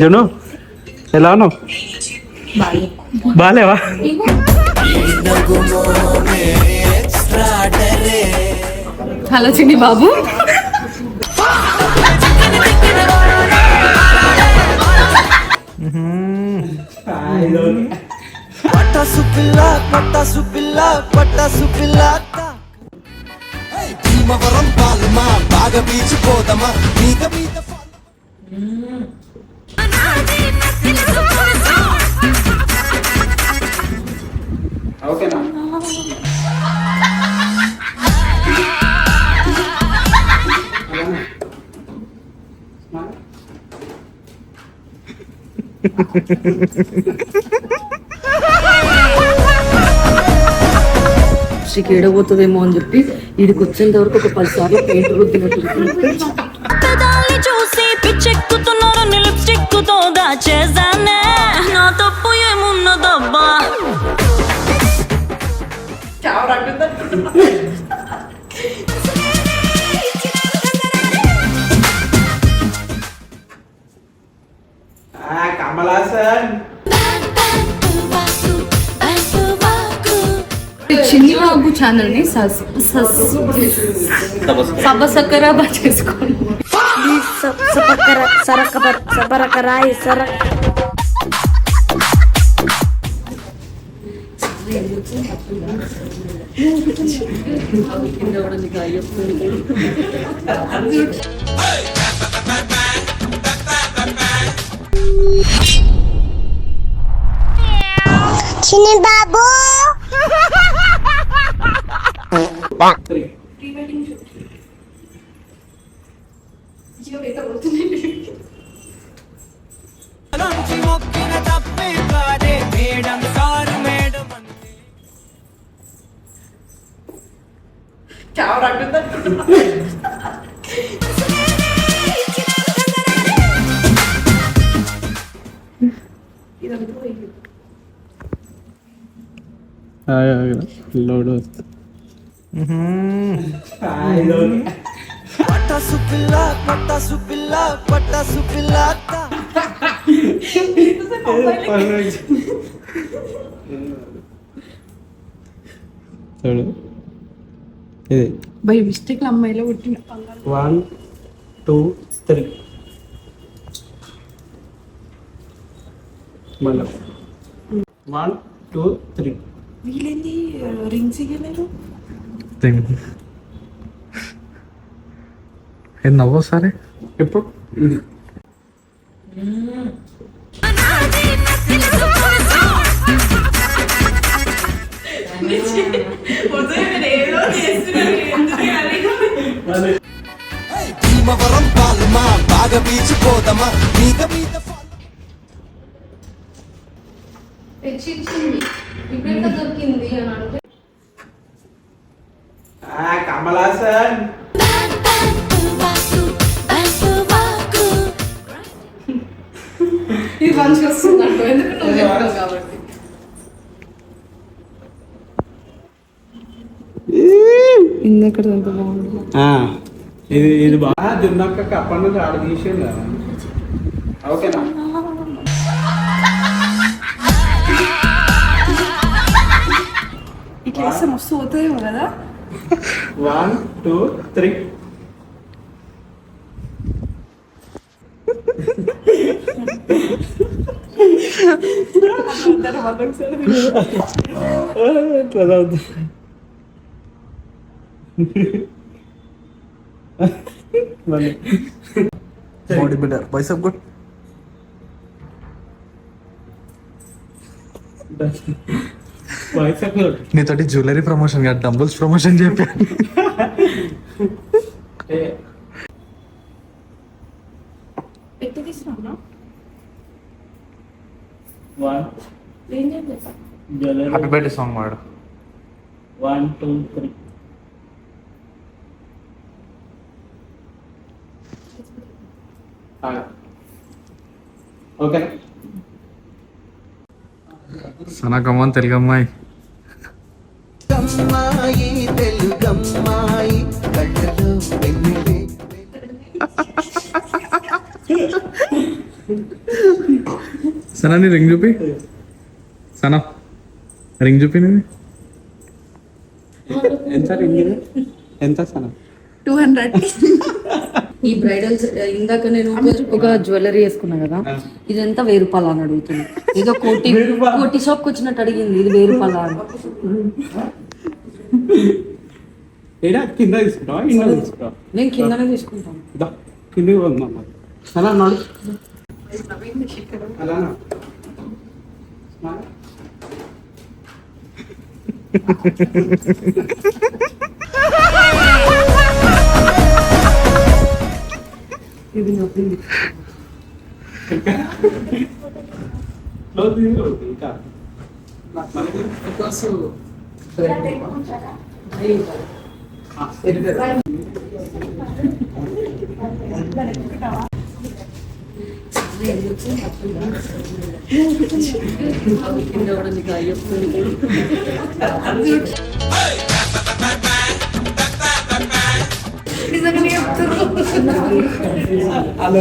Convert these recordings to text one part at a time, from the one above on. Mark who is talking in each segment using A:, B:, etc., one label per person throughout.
A: జను ఎలా ఉన్నావు? బాలేవా?
B: హలో చిన్ని బాబు.
C: పటాసు పిల్ల పటాసు పిల్ల పటాసు పిల్ల భీమవరం పాలమా బాగా బీచ్ పోదమా మీద మీద
A: ఓకేనా?
B: శ్రీకి ఏడబోతుందేమో అని చెప్పి వీడికి వచ్చేంత వరకు ఒక 10 సార్లు పెయింట్ రుద్దినట్టు
D: చూసి పిచ్చెక్కుతున్నారు లిప్స్టిక్ తో దాచేసానే నా తప్పు ఏమున్నదబ్బా
A: కమలాసన్
B: చిన్ని బాబు ఛానల్ ని సబ్స్క్రైబ్ చేసుకోండి.
E: చిన్ని బాబు
C: మొక్కిన తప్పే కాదే మేడం సారు మేడం
A: లోడ్
C: పటాసు పిల్ల పటాసు పిల్ల పటాసు పిల్ల
A: చూడు ఇది
B: బై మిస్టేక్ అమ్మాయిలో పుట్టిన
A: 1 2 3 మళ్ళీ 1 2 3
B: వీళ్ళేంది రింగ్స్ ఇవ్వలేదు.
F: ఏం నవ్వు సరే
A: ఇప్పుడు ఇది
C: భీమవరం పాలమా బాగా బీచ్ పోదమా మీద మీద
B: దొరికింది అని అంటే
A: కమలాసన్
B: ఇది మంచిగా వస్తుంది అంటూ ఎందుకు నువ్వు చెప్తావు కాబట్టి. ఇందెక్కడ ఎంత బాగుంది.
A: ఇది ఇది బాగా దున్నాక అప్పటి నుంచి ఆడ తీసేయండి. ఓకేనా?
B: ఇట్లా వేస్తే మస్తు పోతుందేమో కదా.
A: 1 2 3
F: బాడీ బిల్డర్ బైసెప్ గుడ్ నీతోటి జ్యువెలరీ ప్రమోషన్ కాదు డంబుల్స్ ప్రమోషన్ చెప్పా. హ్యాపీ బర్త్డే సాంగ్ వాడు.
A: 1 2 3 ఓకే.
F: సనా కమాన్ తెలుగు అమ్మాయి.
C: అమ్మాయి తెలుగమ్మాయి కళ్ళలో వెన్నెలే
F: సనా నీ రింగ్ చూపి. సనా రింగ్ చూపి నీది.
A: ఎంత రింగ్? ఎంత సన?
E: 200.
B: ఈ బ్రైడల్స్ ఇందాక నేను ఒక జ్యువెలరీ వేసుకున్నా కదా, ఇదంతా 1000 రూపాయలు అని అడుగుతుంది. ఏదో కోటి షాప్కి వచ్చినట్టు అడిగింది, ఇది 1000 రూపాయలు అని.
A: ఏడా కింద తీసుకుంటావా ఇంట్లో తీసుకుంటావా?
B: నేను కిందనే తీసుకుంటాను.
A: కిందకి పోదాం అలా నాడు అలా
B: ఇది నొప్పింది.
A: ఇంకా
B: కింద కూడా నీకు అయ్యొస్తుంది.
A: అలా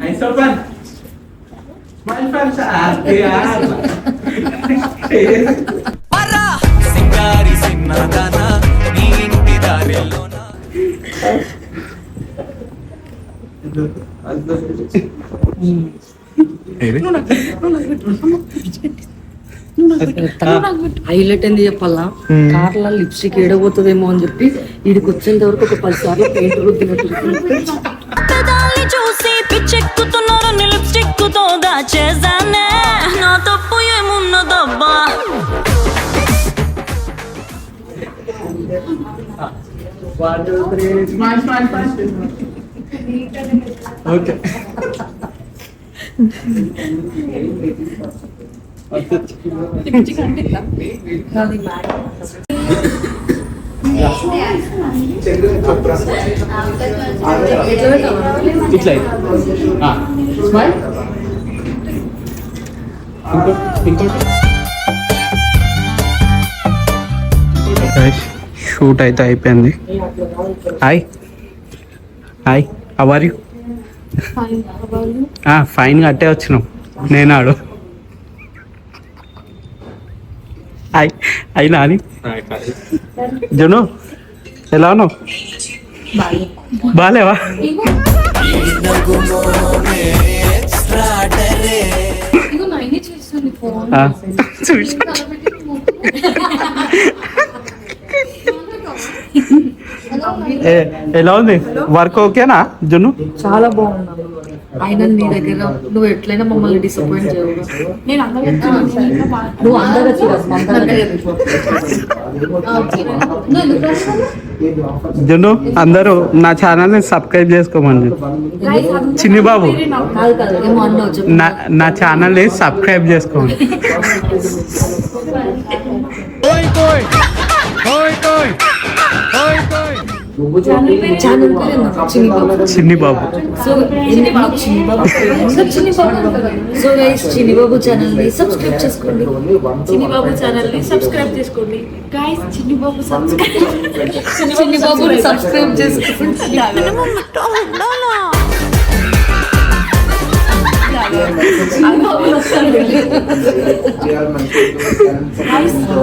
A: Hai Sopan. Smile fans
C: అరా సింగారి సిన్నదానా నీ ఇంటి దారిలోనా
B: హైలైట్ ఏంది చెప్పాలా, కార్లో లిప్స్టిక్ ఏడబోతుందేమో అని చెప్పి వీడికి వచ్చేంత వరకు ఒక 10 సార్లు పెయింట్ రుద్దినట్టు.
D: పెదాల్ని చూసి పిచ్చెక్కుతున్నారు నీ లిప్స్టిక్ తో దాచేసానే నా తప్పు ఏమున్నదబ్బా
A: ఓకే ఇట్లా స్మైల్ ఇంకోటి షూట్ అయితే అయిపోయింది. Hi hi how are you? Fine కట్టే వచ్చినాం నేను ఆడు. హాయ్ హాయ్ నాని జును ఎలా ఉన్నావు? బాలేవా? చూసి ఎలా ఉంది వర్క్? ఓకేనా జున్ను?
B: చాలా బాగున్నా. ఆయన నీ దగ్గర నువ్వు ఎట్లయినా మమ్మల్ని డిసప్పాయింట్ చేయవు. నువ్వు అందరూ
A: జున్ను అందరూ నా ఛానల్ ని సబ్స్క్రైబ్ చేసుకోమని చిన్ని బాబు నా ఛానల్ ని సబ్స్క్రైబ్ చేసుకోండి. చిన్ని బాబు
B: సో గైస్ చిన్ని బాబు ఛానల్ ని సబ్స్క్రైబ్ చేసుకోండి.
E: చిన్ని బాబు ఛానల్ ని సబ్స్క్రైబ్ చేసుకోండి గైస్. చిన్ని బాబుని సబ్స్క్రైబ్ చేసుకోండి.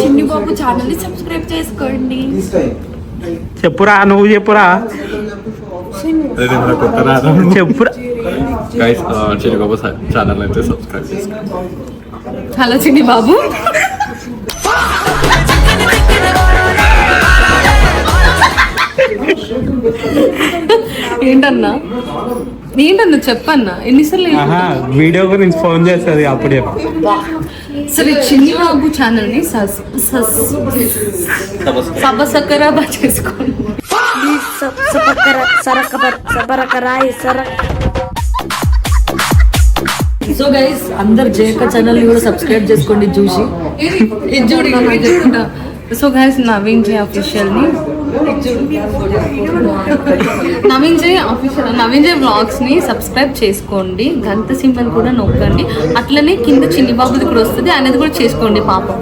E: చిన్ని బాబు ఛానల్ ని సబ్స్క్రైబ్ చేసుకోండి.
A: చెప్పురా నువ్వు చెప్పురా చెప్పురా.
F: చిన్నబాబు ఛానల్ అయితే సబ్స్క్రైబ్ చేసుకోండి.
E: హలో చిన్ని బాబు. ఏంటన్నా చెప్పన్నా ఎన్నిసార్లు
A: వీడియో గురించి ఫోన్ చేస్తుంది అప్పుడే.
E: సరే చిన్ని బాబు ఛానల్ ని సబ్స్క్రైబ్ చేసుకోండి.
B: సో గైస్ అందరు జేక ఛానల్ ని కూడా సబ్స్క్రైబ్ చేసుకోండి. చూసి
E: సో గైస్ నవీన్ జే అఫీషియల్ ని నవీన్ జై ఆఫీషియల్ నవీన్ జై వ్లాగ్స్ ని సబ్స్క్రైబ్ చేసుకోండి, గంట సింబల్ కూడా నొక్కండి, అట్లనే కింద చిన్ని బాబుది కూడా వస్తుంది అనేది కూడా చేసుకోండి పాపం.